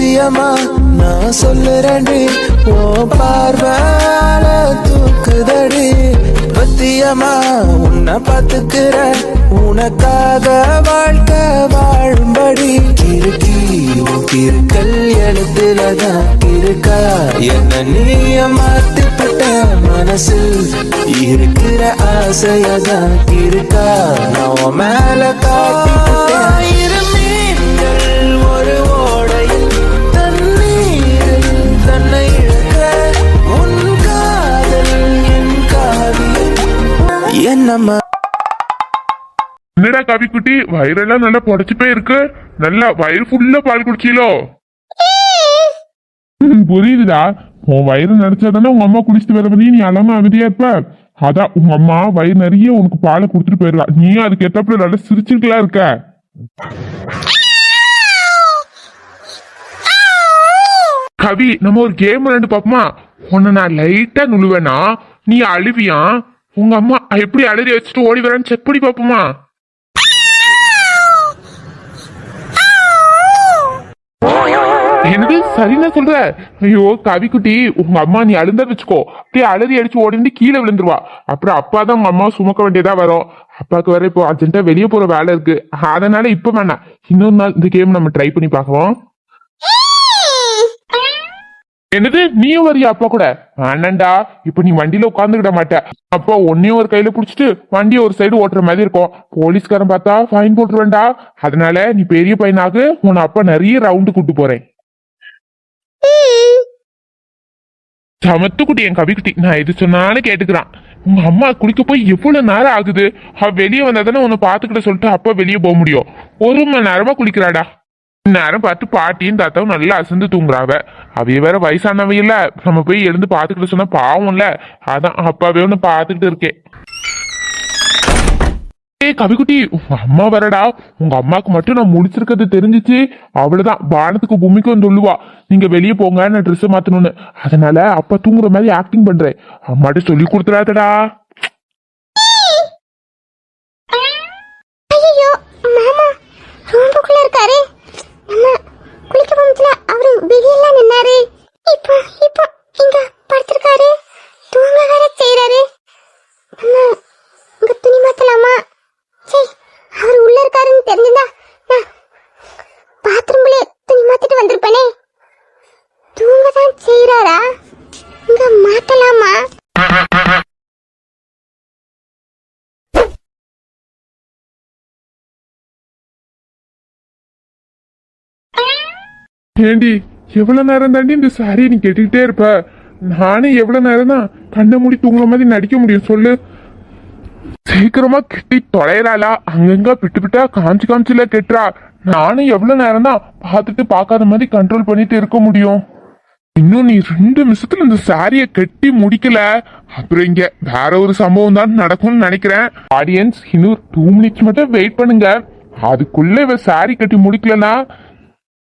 சத்தியமா நான் சொல்லுறேன்டி, ஓ பார்வால தூக்குதடி. பத்தியமா உன்னை பார்த்துக்கிற, உனக்காக வாழ்க்கை வாழும்படி. கிறுக்கி கிறுக்கல் எழுத்துலதான் இருக்கா, என்ன நீய மாத்திப்பட்ட மனசில் இருக்கிற ஆசையதான் இருக்கா. நான் மேல காட்டிப்பட்டேன் ஒரு ஓடையில் தண்ணீரில் தன்னை இழக்க. உன் காதல் என் காவியம் என்னம்மா. என்னடா கவிக்குட்டி, வயிறெல்லாம் நல்லா புடைச்சு போயிருக்கு. நல்லா வயிறு ஃபுல்லா பால் குடிச்சீலோ? புரியுதுடா, உன் வயிறு நினைச்சாதானே உங்க அம்மா குடிச்சிட்டு வர நீ அழாம அமைதியா இருப்ப. அதான் உங்க அம்மா வயிறு நிறைய உனக்கு பாலை குடுத்துட்டு போயிடுவா. நீயும் அதுக்கு ஏத்தாப்புல நல்லா சிரிச்சுக்கலாம் இருக்க. கவி, நம்ம ஒரு கேம் விளையாண்டு பாப்போமா? உன்னை நான் லைட்டா நுழுவேனா நீ அழுவியா? உங்க அம்மா எப்படி அழுதி வச்சுட்டு ஓடி வரான்னு செக் பண்ணி பாப்போமா? எனக்கு சரின்னா சொல்ற. ஐயோ கவிக்குட்டி, உங்க அம்மா நீ அழுந்தா வச்சுக்கோ, அப்படியே அழுதி அடிச்சு ஓடி கீழே விழுந்துருவா. அப்புறம் அப்பா தான் உங்க அம்மா சுமக்க வேண்டியதா வரும். அப்பாவுக்கு வேற இப்போ அர்ஜென்ட்டா வெளியே போற வேலை இருக்கு. அதனால இப்ப வேணாம், இன்னொரு நாள் இந்த கேம் நம்ம ட்ரை பண்ணி பார்க்கலாம். என்னது, நீயும் வரியா அப்பா கூட? வேணாண்டா, இப்ப நீ வண்டியில உட்காந்துக்கிட மாட்ட. அப்பா ஒன்னையும் ஒரு கையில புடிச்சிட்டு வண்டியை ஒரு சைடு ஓட்டுற மாதிரி இருக்கும். போலீஸ்காரன் பார்த்தா ஃபைன் போட்டுருவேண்டா. அதனால நீ பெரிய பையனாகு, உன்னை அப்பா நிறைய ரவுண்டு கூட்டு போறேன். சமத்துக்குட்டி என் கவிக்குட்டி, நான் எது சொன்னாலும் கேட்டுக்கிறான். உங்க அம்மா குளிக்க போய் எவ்வளவு நேரம் ஆகுது? அவ வெளியே வந்தாதானே உன்னை பாத்துக்கிட்ட சொல்லிட்டு அப்பா வெளியே போக முடியும். 1 மணி நேரமா குளிக்கிறாடா. நேரம் பார்த்து பாட்டியும் தாத்தாவும் நல்லா அசந்து தூங்குறாவ. அவைய வேற வயசானவ இல்ல, நம்ம போய் எழுந்து பாத்துக்கிட்டு சொன்னா பாவம்ல. அதான் அப்பாவே ஒண்ணு பாத்துக்கிட்டு இருக்கேன். கவிக்குட்டி, உங்க அம்மா வரடா. உங்க அம்மாக்கு மட்டும் நான் முடிச்சிருக்கிறது தெரிஞ்சிச்சு, அவ்வளவுதான் வானத்துக்கு பூமிக்கும் சொல்லுவா, நீங்க வெளியே போங்க நான் ட்ரெஸ் மாத்தணும்னு. அதனால அப்பா தூங்குற மாதிரி ஆக்டிங் பண்றேன். அம்மாட்ட சொல்லி கொடுத்துடாதடா. ஏண்டி, எவ்வளவு நேரம் தாண்டி இந்த சாரியை நீ கேட்டுக்கிட்டே இருப்ப? நானே எவ்வளவு நேரம் தான் கண்ணை மூடி தூங்குற மாதிரி நடிக்க முடியும் சொல்லு? சீக்கிரமா கெட்டி தொலைறாளா? அங்கங்க பிட்டு பிட்டா காமிச்சு காமிச்சுல கெட்டுறா. நானும் எவ்வளவு நேரம் தான் பார்த்துட்டு பார்க்காத மாதிரி கண்ட்ரோல் பண்ணிட்டு இருக்க முடியும்? இன்னும் நீ 2 நிமிஷத்துல இந்த சாரிய கட்டி முடிக்கல, அப்புறம் இங்க வேற ஒரு சம்பவம் தான் நடக்கும்னு நினைக்கிறேன். ஆடியன்ஸ், இன்னும் 2 மினிட்ஸ் மட்டும் வெயிட் பண்ணுங்க. அதுக்குள்ள இவ சாரி கட்டி முடிக்கலன்னா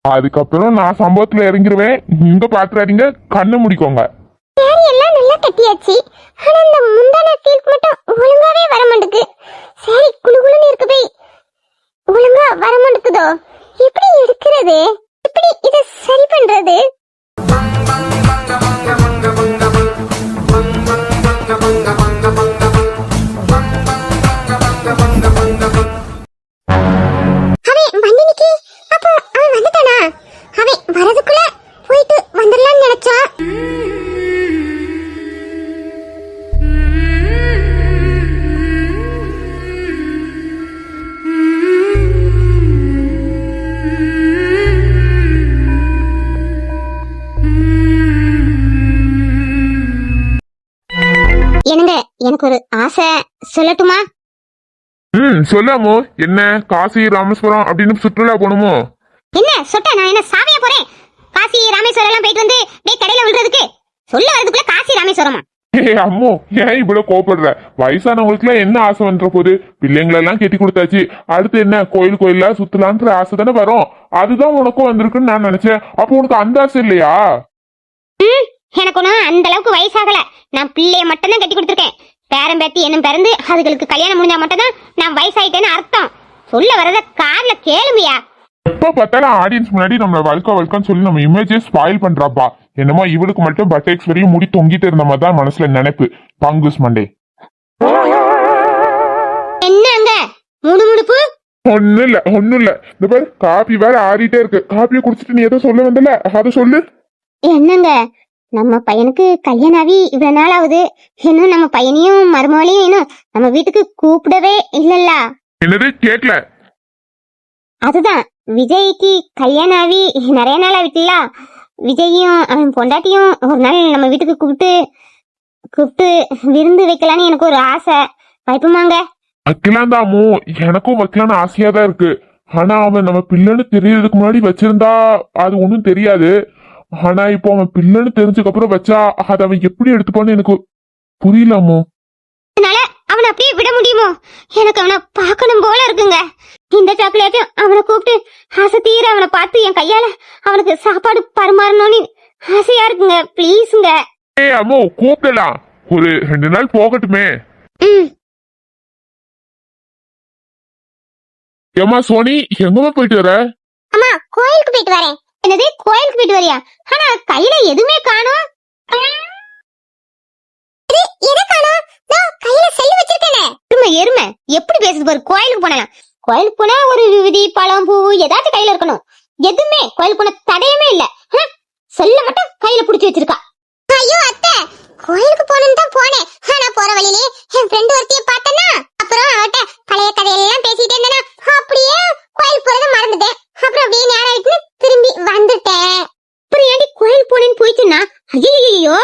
அதுக்கப்புறம் நான் சம்பவத்துல இறங்கிருவேன். நீங்க பாத்துறாதீங்க, கண்ணை முடிக்கோங்க. சாரி எல்லாம் நல்லா கட்டியாச்சு. ஆனா இந்த முந்தான சீல்க் மட்டும் ஒழுங்காவே வர மாட்டேங்குது. சாரி குளுகுளுன்னு இருக்குது, ஒழுங்கா வர மாட்டேங்குதோ? எப்படி எடுக்கிறது? எப்படி இத சரி பண்றது? எனக்கு ஒரு ஆசை சொல்லட்டுமா? சொல்லாமோ. என்ன, காசி ராமேஸ்வரம் அப்படின்னு சுற்றுலா போகணுமோ? என்ன சொட்ட, நான் என்ன சாவியா போறேன்? காசி ராமேஸ்வரம் எல்லாம் போயிட்டு வந்து டேய் கடையில விழுறதுக்கு சொல்ல வரதுக்குள்ள காசி ராமேஸ்வரமா? அம்மோ, ஏன் இவ்வளவு கோபப்படுற? வயசானவங்களுக்கு எல்லாம் என்ன ஆசை வந்துற போது? பிள்ளைங்களெல்லாம் கெட்டி கொடுத்தாச்சு, அடுத்து என்ன கோயிலா சுத்தலான்ற ஆசை தானே வரும். அதுதான் உனக்கும் வந்திருக்குன்னு நான் நினைச்சேன். அப்போ உனக்கு அந்த ஆசை இல்லையா? எனக்கு ஒன்னும் அந்த அளவுக்கு வயசாகல. நான் பிள்ளைய மட்டும் தான் கட்டி கொடுத்துருக்கேன். பேரம் பேத்தி என்னும் பிறந்து அதுகளுக்கு கல்யாணம் முடிஞ்சா மட்டும் தான் நான் வயசாயிட்டேன்னு அர்த்தம். சொல்ல வரத காதுல கேளுமையா? எப்ப பார்த்தாலும் ஆடியன்ஸ் முன்னாடி நம்மள வழுக்கான்னு சொல்லி நம்ம இமேஜே ஸ்பாயில் பண்றாப்பா. என்னமோ இவளுக்கு மட்டும் பட்டெக்ஸ் வரையும் முடி தொங்கிட்டு இருந்த மாதிரி தான் மனசுல நினைப்பு. பங்குஸ் மண்டே. என்னங்க முடுமுடுப்பு? ஒண்ணும் இல்ல. இந்த பாரு காபி வேற ஆறிட்டே இருக்கு. காப்பியை குடிச்சிட்டு நீ ஏதோ சொல்ல வந்தல, அதை சொல்லு. என்னங்க நம்ம பையனுக்கு கல்யாணம் ஆகி இவ்வளவு நாள் ஆகுது, இன்னும் நம்ம பையனையும் மருமகளையும் இன்னும் நம்ம வீட்டுக்கு கூப்பிடவே இல்லல்ல. என்னது கேட்கல? அதுதான் விஜய்க்கு கல்யாணம் ஆகி நிறைய நாள் ஆகிட்டுல, விஜயும் அவன் பொண்டாட்டியும் ஒரு நாள் நம்ம வீட்டுக்கு கூப்பிட்டு விருந்து வைக்கலான்னு எனக்கு ஒரு ஆசை. வைப்போமாங்க? வைக்கலாம் தாமோ, எனக்கும் வைக்கலான்னு ஆசையா தான் இருக்கு. ஆனா அவன் நம்ம பிள்ளைன்னு தெரியறதுக்கு முன்னாடி வச்சிருந்தா அது ஒண்ணும் தெரியாது. ஆனா இப்போ அவன் பிள்ளைன்னு தெரிஞ்சதுக்கு அப்புறம் வச்சா அதை அவன் எப்படி எடுத்துப்பான்னு எனக்கு புரியலாமோ. அதனால அவனை அப்படியே விட முடியுமோ? எனக்கு அவனை பார்க்கணும் போல இருக்குங்க. இந்த சாக்லேட்டும் அவனை கூப்பிட்டு ஆசை தீர அவனை பார்த்து என் கையால அவனுக்கு சாப்பாடு பரிமாறணும்னு ஆசையா இருக்குங்க. ப்ளீஸுங்க. அம்மோ கூப்பிடலாம், ஒரு 2 நாள் போகட்டுமே. ஏமா சோனி, எங்கம்மா போயிட்டு வர? அம்மா கோயிலுக்கு போயிட்டு வரேன். என்னது கோயிலுக்கு போயிட்டு வரியா? ஆனா கையில எதுவுமே காணோம். எது காணோம்? நான் கையில செல்லு வச்சிருக்கேனே. எருமை எப்படி பேசுது பாரு. கோயிலுக்கு போனா ஒரு விபூதி பழம் பூ ஏதாச்சும் கையில இருக்கணும். எதுவுமே கோயிலுக்கு போன தடையமே இல்ல. செல்ல மட்டும் கையில புடிச்சு வச்சிருக்கா. ஐயோ அத்தை, கோயிலுக்கு போகணும்னு தான் போனேன். ஆனா போற வழியிலே என் ஃப்ரெண்ட் ஒருத்திய பார்த்தனா, அப்புறம் அவட்ட பழைய கதையெல்லாம் பேசிட்டே இருந்தேனா, அப்படியே கோயில் போறத மறந்துட்டேன். அப்புறம் அப்படியே நேரம் ஆயிட்டு திரும்பி வந்துட்டேன். அப்புறம் ஏண்டி கோயில் போனேன்னு போயிச்சுன்னா, ஐயோ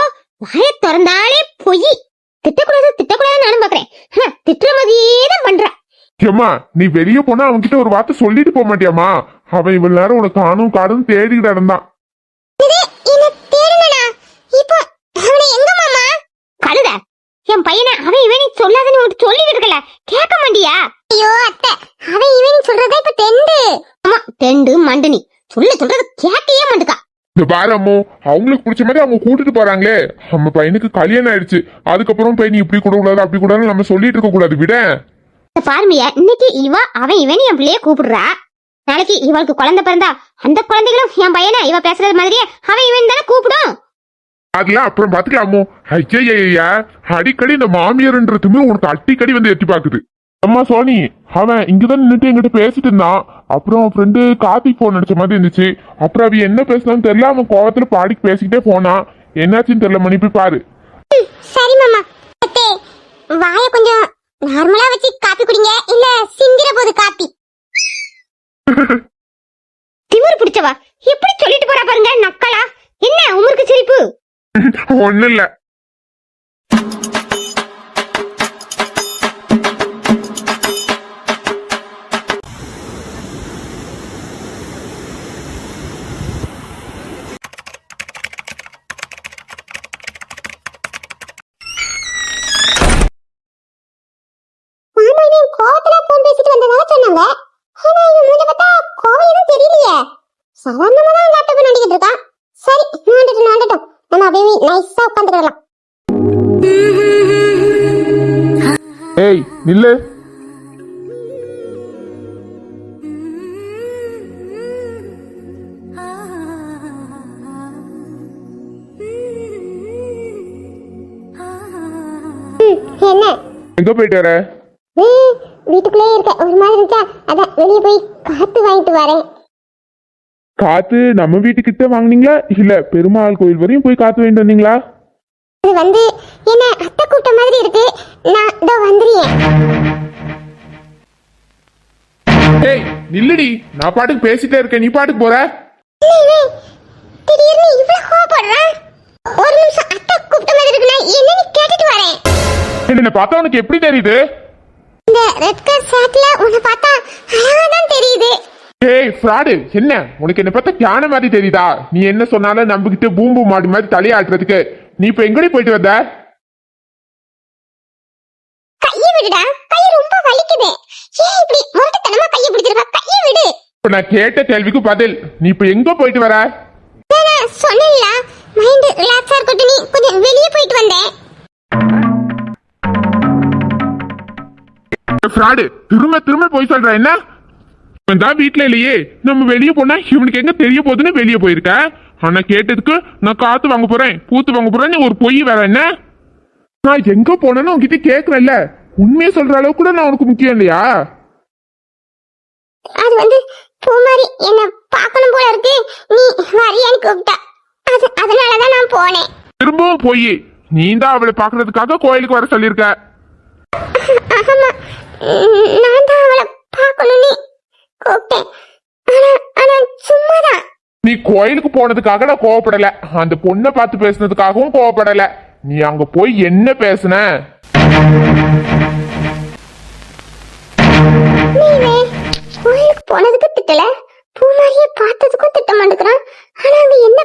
வாயை திறந்தாலே பொய். திட்டக்கூடாது நானும் பாக்குறேன். திட்டுற மாதிரியே தான் பண்றேன். ஏமா நீ வெளியே போனா அவன்கிட்ட ஒரு வார்த்தை சொல்லிட்டு போக மாட்டியாமா? அவன் இவ்வளவு நேரம் உனக்கு காணும் தேடிக்கிட்டு இருந்தான். என் பையனை அவன் இவன் சொல்லாதன்னு உனக்கு சொல்லிட்டு இருக்கல, கேட்க மாட்டியா? ஐயோ அத்தை, அவன் இவன் சொல்றதா இப்ப தெண்டு. ஆமா தெண்டு மண்டு. நீ சொல்றது கேட்கவே மாட்டுக்கா. இந்த பாரம்மோ, அவங்களுக்கு பிடிச்ச மாதிரி அவங்க கூட்டிட்டு போறாங்களே. நம்ம பையனுக்கு கல்யாணம் ஆயிடுச்சு, அதுக்கப்புறம் போய் நீ இப்படி கூட கூடாது அப்படி கூடாது நம்ம சொல்லிட்டு இருக்க கூடாது. விட பாருமையா, இன்னைக்கு அவன் இவன் என் பிள்ளைய கூப்பிடுறா. நாளைக்கு இவளுக்கு குழந்தை பிறந்தா அந்த குழந்தைகளும் என் பையனை இவ பேசுறது மாதிரியே அவன் இவன் தானே கூப்பிடும். அதெல்லாம் அப்புறம் பாத்துக்கலாமோ. ஐயா அடிக்கடி இந்த மாமியார்ன்றதுமே உனக்கு அடிக்கடி வந்து எட்டி பாக்குது. அம்மா சோனி, அவன் இங்கதான் நின்னுட்டு என்கிட்ட பேசிட்டு இருந்தான். அப்புறம் அவன் ஃப்ரெண்டு கார்த்திக் போன் அடிச்ச மாதிரி இருந்துச்சு. அப்புறம் அவ என்ன பேசினான்னு தெரியல, அவன் கோவத்துல பாடிக்கு பேசிக்கிட்டே போனான். என்னாச்சுன்னு தெரியல, மணி போய் பாரு. சரி மாமா. வாய கொஞ்சம் நார்மலா வச்சு காப்பி குடிங்க, இல்ல சிந்திர போது காப்பி. திமிரு பிடிச்சவா எப்படி சொல்லிட்டு போறா பாருங்க. நக்கலா என்ன உமருக்கு சிரிப்பு? ஒண்ணும் இல்ல. கோவத்துல போன் பேசிட்டு வந்ததா சொன்னாங்க. ஆனா இவன் மூஞ்ச பார்த்தா கோவம் எதுவும் தெரியலையே. சாதாரணமா தான் லேப்டாப் நோண்டிக்கிட்டு இருக்கான். சரி நோண்டட்டும். நம்ம அப்படியே நைஸா உட்காந்துக்கலாம். ஏய் நில்லு. என்ன எங்க போயிட்டு வர? வீட்டுக்குள்ளே இருக்க ஒரு மாதிரி இருக்கா, அதான் வெளியே போய் காத்து வாங்கிட்டு வரேன். காத்து நம்ம வீட்டுக்கிட்ட வாங்குனீங்களா இல்ல பெருமாள் கோயில் வரையும் போய் காத்து வாங்கிட்டு வந்தீங்களா? இது வந்து என்ன அத்தை கூட்ட மாதிரி இருக்கு, நான் இதோ வந்துறேன். ஏய் நில்லுடி, நான் பாட்டுக்கு பேசிட்டே இருக்கேன், நீ பாட்டுக்கு போற. திடீர்னு இவ்வளவு கோவப்படுறேன். ஒரு நிமிஷம் அத்தை கூப்பிட்ட மாதிரி இருக்கு, நான் என்னன்னு கேட்டுட்டு வரேன். என்ன பார்த்தா உனக்கு எப்படி தெரியுது? இந்த ரெட் கலர் ஷர்ட்ல உன்னை பார்த்தா அழகா தான் தெரியுது. ஏய் ஃப்ராடு, என்ன உனக்கு என்ன பார்த்தா தியான மாதிரி தெரியுதா? நீ என்ன சொன்னாலும் நம்பிக்கிட்டு பூம்பு மாடி மாதிரி தலையாட்டுறதுக்கு நீ இப்ப எங்கடி போயிட்டு வந்த? கையை விடுடா, கை ரொம்ப வலிக்குது. ஏன் இப்படி மொரட்டுத்தனமா கையை பிடிச்சிருக்க? கையை விடு. இப்ப நான் கேட்ட கேள்விக்கு பதில். நீ இப்ப எங்க போயிட்டு வர? நான் சொன்னேன்ல, மைண்ட் ரிலாக்ஸா இருக்கட்டும், நீ கொஞ்சம் வெளியே போயிட்டு வந்தேன். ஃப்ராடு, திரும்ப போய் சொல்ற என்ன? இவன் தான் வீட்டுல இல்லையே, நம்ம வெளியே போனா இவனுக்கு எங்க தெரிய போகுதுன்னு வெளியே போயிருக்க. ஆனா கேட்டதுக்கு நான் காத்து வாங்க போறேன், பூத்து வாங்க போறேன்னு ஒரு பொய் வேற என்ன? நான் எங்க போனேன்னு உன்கிட்ட கேக்குறேன்ல, உண்மையை சொல்ற அளவுக்கு கூட நான் உனக்கு முக்கியம் இல்லையா? அது வந்து பூமாரி என்ன பார்க்கணும் போல இருக்கு, நீ வரியான்னு கூப்பிட்டா, அதனாலதான் நான் போனேன். திரும்பவும் போய் நீ தான் அவளை பாக்குறதுக்காக கோயிலுக்கு வர சொல்லியிருக்க. ஆமா, நான் தான் அவளை பார்க்கணும்னு கூப்பிட்டேன். ஆனா சும்மாதான். நீ கோயிலுக்கு போனதுக்காக நான் கோவப்படல, அந்த பொண்ணை பார்த்து பேசுனதுக்காகவும் கோவப்படல. நீ அங்க போய் என்ன பேசுன? நீவே கோயிலுக்கு போனதுக்கு திட்டல, பூமாரியை பார்த்ததுக்கும் திட்ட மாட்டேங்கிறான். ஆனா அங்க என்ன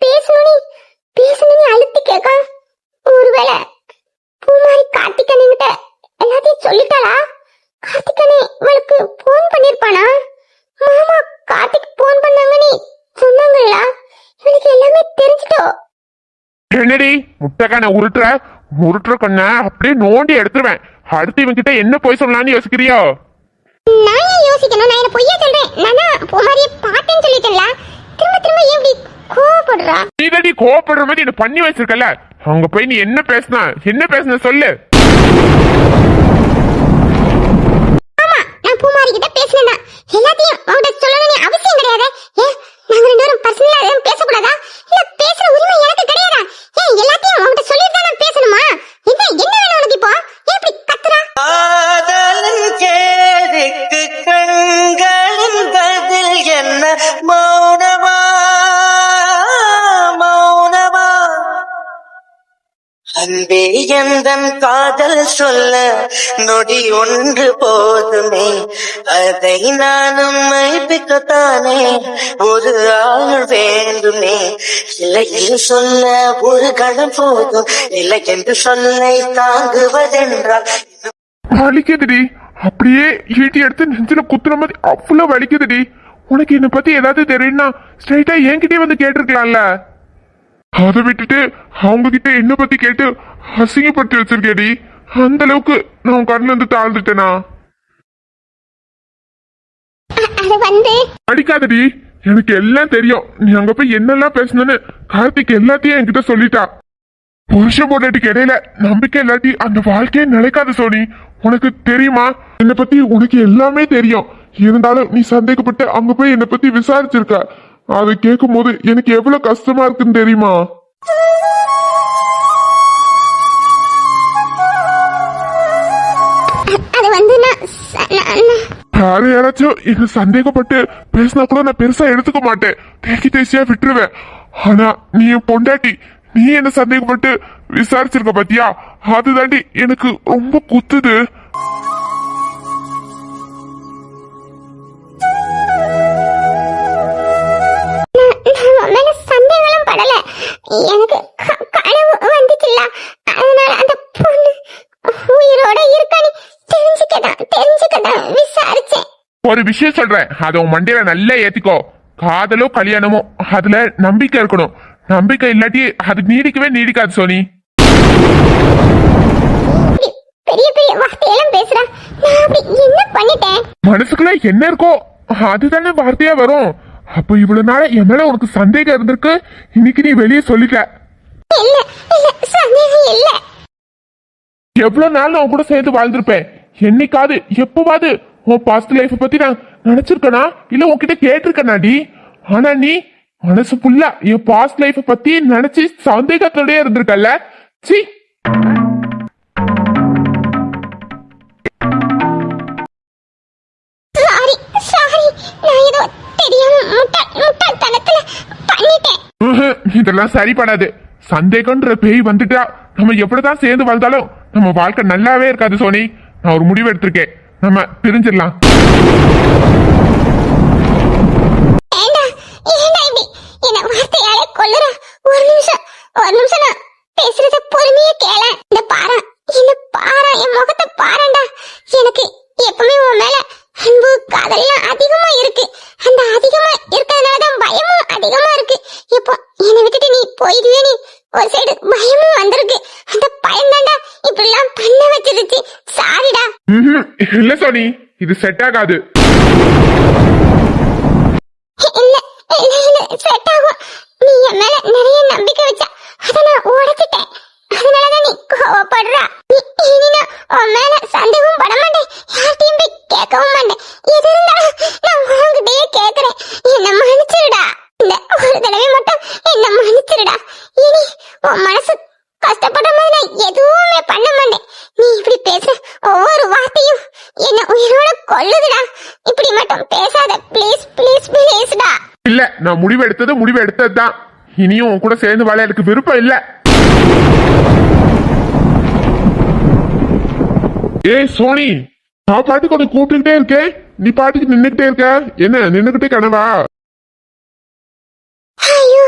பேசணும்னு அழுத்தி கேட்கான். ஒருவேளை பூமாரி கார்த்திகன்கிட்ட எல்லாத்தையும் சொல்லிட்டாளா? கார்த்திகனே இவளுக்கு போன் பண்ணிருப்பானா? மாமா கார்த்திக் போன் பண்ணாங்கன்னு சொன்னாங்களா? இவளுக்கு எல்லாமே தெரிஞ்சிட்டோ? என்னடி முட்டைக்கான உருட்டுற கண்ண அப்படியே நோண்டி எடுத்துருவேன். அடுத்து இவன் கிட்ட என்ன போய் சொல்லலாம்னு யோசிக்கிறியோ? நான் ஏன் யோசிக்கணும்? நான் என்ன பொய்யா சொல்றேன்? நானா பூமாரியை பார்த்தேன்னு சொல்லிட்டேன்ல, திரும்ப ஏன் இப்படி கோவப்படுறா? நீதடி கோவப்படுற மாதிரி என்ன பண்ணி வச்சிருக்கல, அங்க போய் நீ என்ன பேசுன சொல்லு. ஆமா, நான் பூமாரி கிட்ட பேசினேன். எல்லாத்தையும் அவங்கிட்ட சொல்லணும்னு அவசியம் கிடையாது. ஏன் நாங்க ரெண்டு பேரும் பர்சனலா எதுவும் பேசக்கூடாதா? இல்ல பேசுற உரிமை எனக்கு கிடையாதா? ஏன் எல்லாத்தையும் அவங்கிட்ட சொல்லிட்டு தான் நான் பேசணுமா? என்ன வேணும் உனக்கு இப்போ? ஏன் இப்படி கத்துறா? காதலன் கேதுக்கு கண்களின் பதில் என்ன? மௌனமா மௌனமா அன்பே எந்தன் காதல் சொல்ல நொடி ஒன்று போதுமே, அதை நானும் மைப்பிக்கத்தானே ஒரு ஆள் வேண்டுமே. இல்லை என்று சொல்ல ஒரு கணம் போதும், இல்லை என்று சொல்லை தாங்குவதென்றால் வலிக்குதுடி, அப்படியே ஈட்டி எடுத்து நெஞ்சில குத்துற மாதிரி அவ்வளவு வலிக்குதுடி. உனக்கு என்ன பத்தி ஏதாவது தெரியும்னா ஸ்ட்ரைட்டா என்கிட்டயே வந்து கேட்டிருக்கலாம்ல. அதை விட்டுட்டு அவங்க கிட்ட என்ன பத்தி கேட்டு அசிங்கப்படுத்தி வச்சிருக்கேடி. அந்த அளவுக்கு நான் கண்ணுல இருந்து தாழ்ந்துட்டேனா? அது வந்து அடிக்காதடி, எனக்கு எல்லாம் தெரியும். நீ அங்க போய் என்னெல்லாம் பேசணும்னு கார்த்திக் எல்லாத்தையும் என்கிட்ட சொல்லிட்டா. புருஷ பொண்டாட்டிக்கு இடையில நம்பிக்கை இல்லாட்டி அந்த வாழ்க்கையே நிலைக்காது சோனி. உனக்கு தெரியுமா? என்னை பத்தி உனக்கு எல்லாமே தெரியும். இருந்தாலும் நீ சந்தேகப்பட்டு அங்க போய் என்னை பத்தி விசாரிச்சிருக்க. அதை கேட்கும் போது எனக்கு எவ்வளவு கஷ்டமா இருக்குன்னு தெரியுமா? அது வந்து யாரு யாராச்சும் என்ன சந்தேகப்பட்டு பேசினா கூட நான் பெருசா எடுத்துக்க மாட்டேன், தேக்கி தேசியா விட்டுருவேன். ஆனா நீ என் பொண்டாட்டி, நீ என்ன சந்தேகப்பட்டு விசாரிச்சிருக்க பாத்தியா? அதுதாண்டி எனக்கு ரொம்ப குத்துது. மேல சந்தேகம் படல, எனக்கு கனவு வந்துச்சுல்ல, அதனால அந்த பொண்ணு உயிரோட இருக்கானு தெரிஞ்சுக்கதான் விசாரிச்சேன். ஒரு விஷயம் சொல்றேன், அதை உன் மண்டையில நல்லா ஏத்திக்கோ. காதலோ கல்யாணமோ அதுல நம்பிக்கை இருக்கணும். நம்பிக்கை இல்லாட்டி அது நீடிக்காது சோனி. பெரிய பெரிய வார்த்தையெல்லாம் பேசுறா, நான் அப்படி என்ன பண்ணிட்டேன்? மனசுக்குள்ள என்ன இருக்கோ அதுதானே வார்த்தையா வரும். அப்ப இவ்வளவு நாள் என் மேல உனக்கு சந்தேகம் இருந்திருக்கு, இன்னைக்கு நீ வெளியே சொல்லிட்ட. இல்ல சந்தேகம் இல்ல. எவ்வளவு நாள் நான் கூட சேர்ந்து வாழ்ந்திருப்பேன். என்னைக்காவது எப்பவாவது உன் பாஸ்ட் லைஃப் பத்தி நான் நினைச்சிருக்கனா? இல்ல உன்கிட்ட கேட்டிருக்கனாடி? ஆனா நீ மனசு ஃபுல்லா என் பாஸ்ட் லைஃப் பத்தி நினைச்சு சந்தேகத்தோடய இருந்திருக்கல. சி, சாரி, நான் ஏதோ தெரியாம முட்டாள்தனத்துல பண்ணிட்டேன். இதெல்லாம் சரிப்படாது. சந்தேகம்ன்ற பேய் வந்துட்டா நம்ம எப்படிதான் சேர்ந்து வாழ்ந்தாலும் நம்ம வாழ்க்கை நல்லாவே இருக்காது சோனி. நான் ஒரு முடிவு எடுத்திருக்கேன், நம்ம பிரிஞ்சிடலாம். என்ன வார்த்தையால கொல்லுற? ஒரு நிமிஷம் நான் பேசுறத பொறுமையா கேள. இந்த பாரா என் முகத்தை பாருடா. எனக்கு எப்பவுமே உன் மேல அன்பு காதல்லாம் அதிகமா இருக்கு. அந்த அதிகமா இருக்கிறதுனாலதான் பயமும் அதிகமா இருக்கு. இப்போ என்னை விட்டுட்டு நீ போயிடுவே, நீ ஒரு சைடு பயமும் வந்திருக்கு. அந்த பயம் தாண்டா இப்படி எல்லாம் பண்ண வச்சிருச்சு. சாரிடா. இல்ல சோனி, இது செட் ஆகாது. இல்ல செட் ஆகும். நீ என் மேல நிறைய நம்பிக்கை வச்சா அதை நான் உடைச்சிட்டேன். அதனாலதான் நீ கோவப்படுறா. இனி நான் உன் மேல சந்தேகம் பட மாட்டேன். யார்கிட்டயும் போய் கேட்கவும் மாட்டேன். எது இருந்தாலும் நான் உன்கிட்டயே கேட்கிறேன். என்ன மன்னிச்சிருடா. இந்த ஒரு தடவை மட்டும் என்ன மன்னிச்சிருடா. இனி உன் மனசு கஷ்டப்பட மாதிரி நான் எதுவுமே பண்ண மாட்டேன். நீ இப்படி பேசுற ஒவ்வொரு வார்த்தையும் என்ன உயிரோட கொல்லுதுடா. இப்படி மட்டும் பேசாத ப்ளீஸ் ப்ளீஸ் ப்ளீஸ்டா. இல்ல, நான் முடிவு எடுத்ததுதான். இனியும் உன் கூட சேர்ந்து வாழ எனக்கு விருப்பம் இல்ல. ஏய் சோனி, நான் பாட்டுக்கு உன்னை கூப்பிட்டுக்கிட்டே இருக்கேன், நீ பாட்டுக்கு நின்னுக்கிட்டே இருக்க. என்ன நின்னுக்கிட்டே கனவா? ஐயோ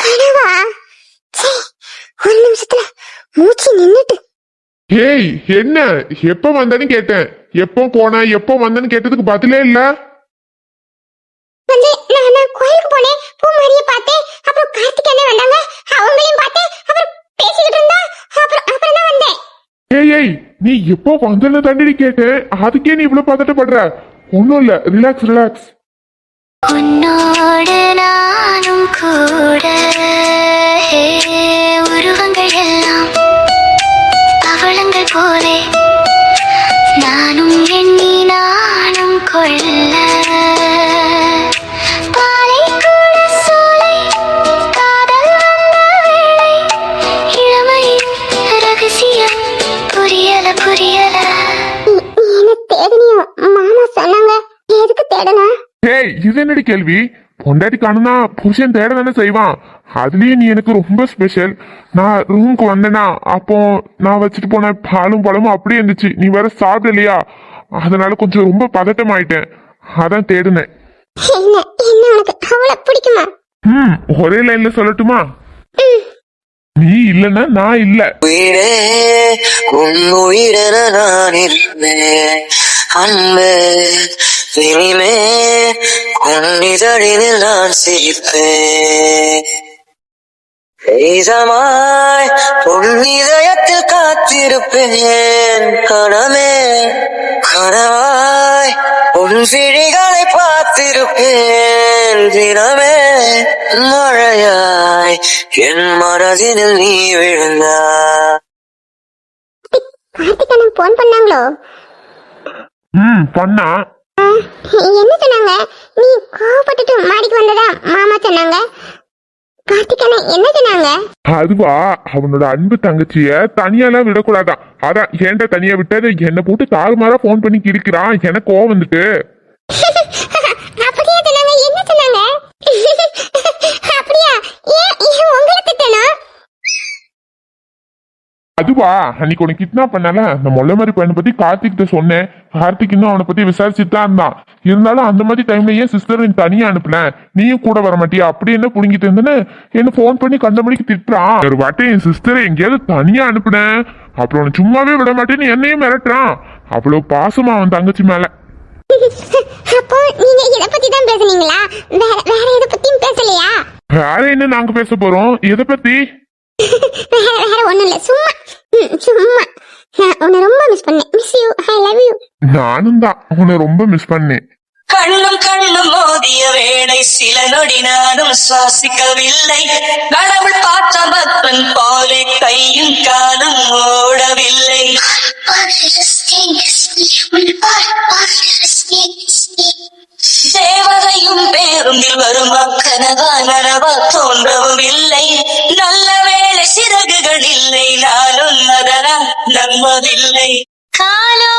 கனவா? ஒரு நிமிஷத்துல மூச்சு நின்னுட்டு. ஏய் என்ன, எப்ப வந்தேன்னு கேட்டேன். எப்போ போன எப்போ வந்தேன்னு கேட்டதுக்கு பதிலே இல்ல. வந்து நான் கோயிலுக்கு போனேன். பூமாரியை பார்த்தேன். அப்புறம் கார்த்திக் என்ன வந்தாங்க, அவங்களையும் பார்த்தேன். அப்புறம் பேசிக்கிட்டு இருந்தா. அப்புறம் தான் வந்தேன். ஏய் நீ எப்போ வந்தேன்னு தாண்டி கேட்டேன், அதுக்கே நீ இவ்வளவு பதட்டப்படுற? ஒன்னும் இல்ல, ரிலாக்ஸ். உன்னோடு நானும் கூட உருவங்கள் எல்லாம் அவளங்கள் போலே நானும் எண்ணி நானும் கொள்ள பாலை கூட சோலை காதல் வந்த வேளை இளமையின் ரகசியம் புரியல என்ன தேடினியோ மாமா சொன்னாங்க. எதுக்கு தேடனா? ஏய் இது என்னடி கேள்வி? பொண்டாட்டி காணுனா புருஷன் தேட தானே செய்வான். அதுலயும் நீ எனக்கு ரொம்ப ஸ்பெஷல். நான் ரூமுக்கு வந்தேனா, அப்போ நான் வச்சுட்டு போன பாலும் பழமும் அப்படியே இருந்துச்சு. நீ வேற சாப்பிடலையா, அதனால கொஞ்சம் ரொம்ப பதட்டம் ஆயிட்டேன். அதான் தேடுனேன். என்ன உனக்கு அவளை பிடிக்குமா? ஒரே லைன்ல சொல்லட்டுமா? நீ இல்லன்னா நான் இல்ல. உயிரே உன் உயிரென நான் இருப்பேன். அன்பே இனிமே உன் இதழினில் நான் சிரிப்பேன். இதமாய் உன் இதயத்தில் காத்திருப்பேன். கனவாய் உன் விழிகளை பார்த்திருப்பேன். தினமே மழையாய் என் மனதினில் நீ விழுந்தா. கார்த்திக் போன் பண்ணாங்களோ? பண்ணா. என்ன சொன்னாங்க? நீ கோவப்பட்டுட்டு மாடிக்கு வந்ததா மாமா சொன்னாங்க. கார்த்திக் என்ன சொன்னாங்க? அதுவா, அவனோட அன்பு தங்கச்சிய தனியாலாம் விடக்கூடாதான். அதான் ஏன்டா தனியா விட்டது, என்ன போட்டு தாறுமாறா போன் பண்ணி கிழிக்கிறான். எனக்கு கோவம் வந்துட்டு. அப்படியா சொன்னாங்க? என்ன சொன்னாங்க? அப்படியா? ஏன் உங்களை திட்டணும்? அதுவா, அன்னைக்கு உனக்கு கிட்னாப் பண்ணால அந்த மொல்ல மாதிரி பையனை பத்தி கார்த்திக் கிட்ட சொன்னேன். கார்த்திக் இன்னும் அவனை பத்தி விசாரிச்சுட்டு தான் இருந்தான். இருந்தாலும் அந்த மாதிரி டைம்ல ஏன் சிஸ்டர் நீ தனியா அனுப்புன, நீயும் கூட வர மாட்டியா, அப்படி என்ன புடுங்கிட்டு இருந்தேன்னு என்ன போன் பண்ணி கண்ட மணிக்கு திட்டுறான். ஒரு வாட்டி என் சிஸ்டரை எங்கேயாவது தனியா அனுப்புனேன், அப்புறம் அவனை சும்மாவே விட மாட்டேன்னு என்னையும் மிரட்டுறான். அவ்வளவு பாசமா அவன் தங்கச்சி மேல. அப்போ நீங்க இத பத்தி தான் பேசுனீங்களா? வேற எதை பத்தியும் பேசலையா? வேற என்ன நாங்க பேச போறோம்? எதை பத்தி? வேற ஒண்ணும் இல்ல, சும்மா நான் உன்னை ரொம்ப மிஸ் பண்ணேன். Miss you, I love you. நானும் தான் உன்னை ரொம்ப மிஸ் பண்ணேன். கண்ணும் மோதிய வேளை சில நொடி நானும் சுவாசிக்கவில்லை. கடவுள் பார்த்த பக்தன் போலே கையும் காலும் ஓடவில்லை. தேவதையும் பேருந்தில் வரும் கனவா தோன்றவும் இல்லை. நல்ல வேளை சிறகுகள் இல்லை, நானும் அதனால் நம்பவில்லை. காலோ